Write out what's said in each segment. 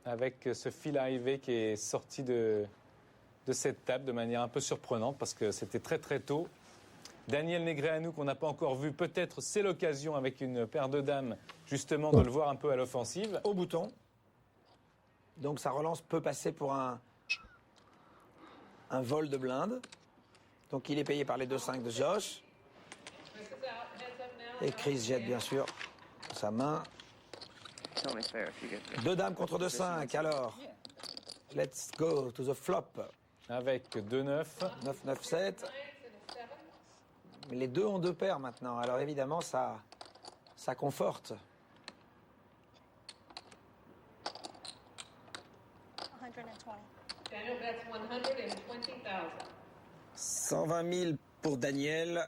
avec ce fil arrivé qui est sorti de cette table de manière un peu surprenante parce que c'était très très tôt. Daniel Negreanu qu'on n'a pas encore vu, peut-être c'est l'occasion avec une paire de dames justement de le voir un peu à l'offensive. Au bouton. Donc sa relance peut passer pour un vol de blinde. Donc il est payé par les 2-5 de Josh. Et Chris jette bien sûr sa main. Deux dames contre 2-5 alors. Let's go to the flop. Avec 2-9. 9-9-7. Les deux ont deux paires maintenant. Alors évidemment ça conforte. 120 000 pour Daniel.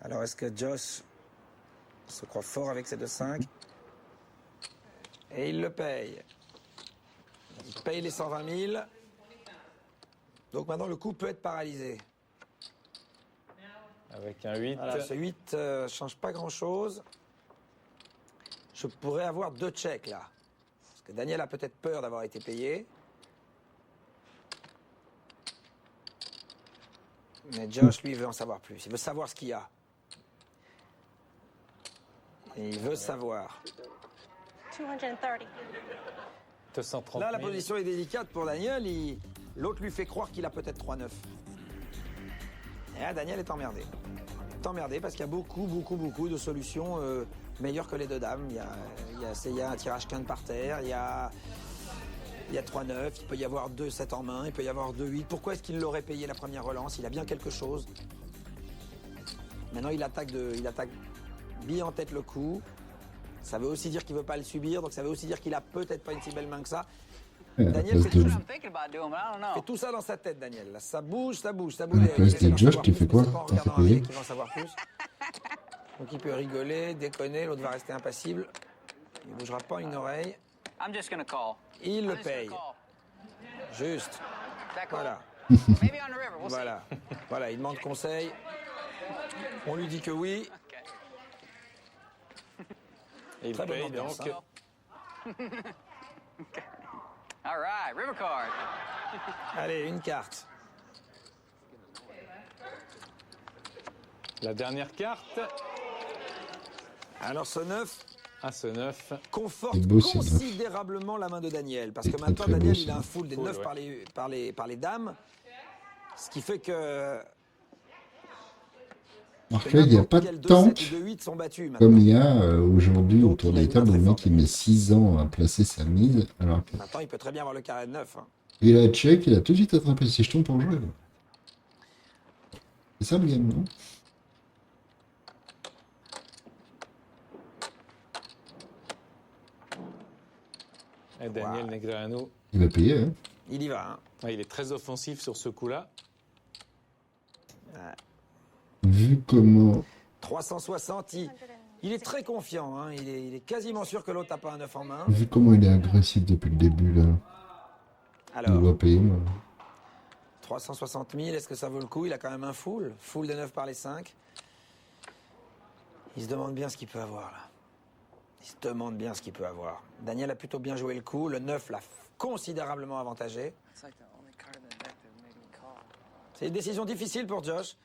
Alors est-ce que Josh se croit fort avec ses 2-5? Et il le paye. Il paye les 120 000. Donc maintenant le coup peut être paralysé. Avec un 8. Voilà, ce 8 ne change pas grand-chose. Je pourrais avoir deux checks là. Parce que Daniel a peut-être peur d'avoir été payé. Mais Josh, lui, veut en savoir plus. Il veut savoir ce qu'il y a. Et il veut savoir. 230. 230 000. Là, la position est délicate pour Daniel. L'autre lui fait croire qu'il a peut-être 3-9. Et là, Daniel est emmerdé. Il est emmerdé parce qu'il y a beaucoup de solutions meilleures que les deux dames. Il y a un tirage quinte par terre, il y a 3-9, il peut y avoir 2-7 en main, il peut y avoir 2-8. Pourquoi est-ce qu'il l'aurait payé la première relance? Il a bien quelque chose. Maintenant, il attaque bien en tête le coup. Ça veut aussi dire qu'il ne veut pas le subir, donc ça veut aussi dire qu'il a peut-être pas une si belle main que ça. Daniel fait tout ça dans sa tête, Daniel. Là, ça bouge. À la place de Josh, tu fais quoi? En regardant un mec qui va en savoir plus. Donc il peut rigoler, déconner, l'autre va rester impassible. Il ne bougera pas une oreille. Il le paye. Juste. Voilà. Voilà, il demande conseil. On lui dit que oui. Et il Très bonne paye ambiance, donc. All right, river card. Allez, une carte. La dernière carte. Alors ce 9 ce 9. conforte C'est beau, ce neuf. considérablement la main de Daniel. Parce que C'est maintenant, très beau, Daniel, ce il a un neuf. full des Full, 9 ouais. par les dames. Ce qui fait que En fait, il n'y a pas de quel 2-7 tank ou 2-8 sont battus maintenant. comme il y a aujourd'hui Donc, autour il a des une tables. main Le très mec, il met 6 ans à placer sa mise. Alors que... Maintenant, il peut très bien avoir le carré de 9. Hein. Il a check, il a tout de suite attrapé ses jetons pour jouer. C'est ça le game, non? Et Daniel Negreanu. Il va payer, hein? Il y va. Hein. Ouais, il est très offensif sur ce coup-là. Vu comment... 360, il est très confiant. Hein. Il est quasiment sûr que l'autre n'a pas un 9 en main. Vu comment il est agressif depuis le début, là. Il Alors, va payer, moi. 360 000, est-ce que ça vaut le coup? Il a quand même un full. Full de 9 par les 5. Il se demande bien ce qu'il peut avoir, là. Il se demande bien ce qu'il peut avoir. Daniel a plutôt bien joué le coup. Le 9 l'a considérablement avantagé. C'est une décision difficile pour Josh.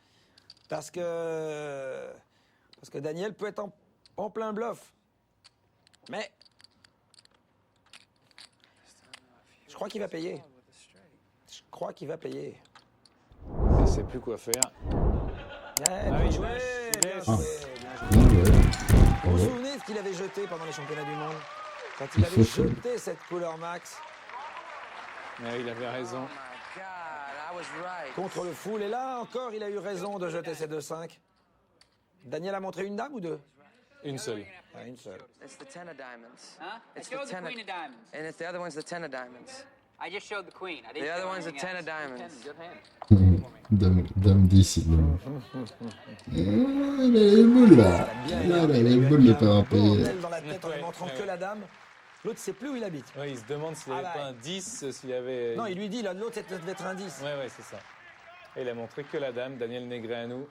Parce que Daniel peut être en plein bluff. Mais je crois qu'il va payer. Je crois qu'il va payer. Il ne sait plus quoi faire. Bien joué, bien laisse. joué, bien joué. Ouais, ouais. Vous vous Ouais. souvenez de ce qu'il avait jeté pendant les championnats du monde? Quand il Il avait faut jeté cette couleur max Ouais, il avait raison. contre le full. Et là encore, il a eu raison de jeter ses 2-5. Daniel a montré une dame ou deux? Une seule. Ah, une seule. It's the 10 of diamonds. Huh? I It's showed the ten queen of diamonds. And if the other one's the 10 of diamonds. I just showed the queen. I didn't The other show one's a anything 10 of else. diamonds. Good hand. Dame 10, il a les boules, là. Il a les boules, le pas payer. Bordel dans la tête en lui montrant que la dame. L'autre, sait plus où il habite. Ouais, il se demande s'il n'avait Ah bah. pas un 10, s'il avait... Non, il lui dit, là, l'autre, ça devait être un 10. Ouais, c'est ça. Et il a montré que la dame, Daniel Negreanu.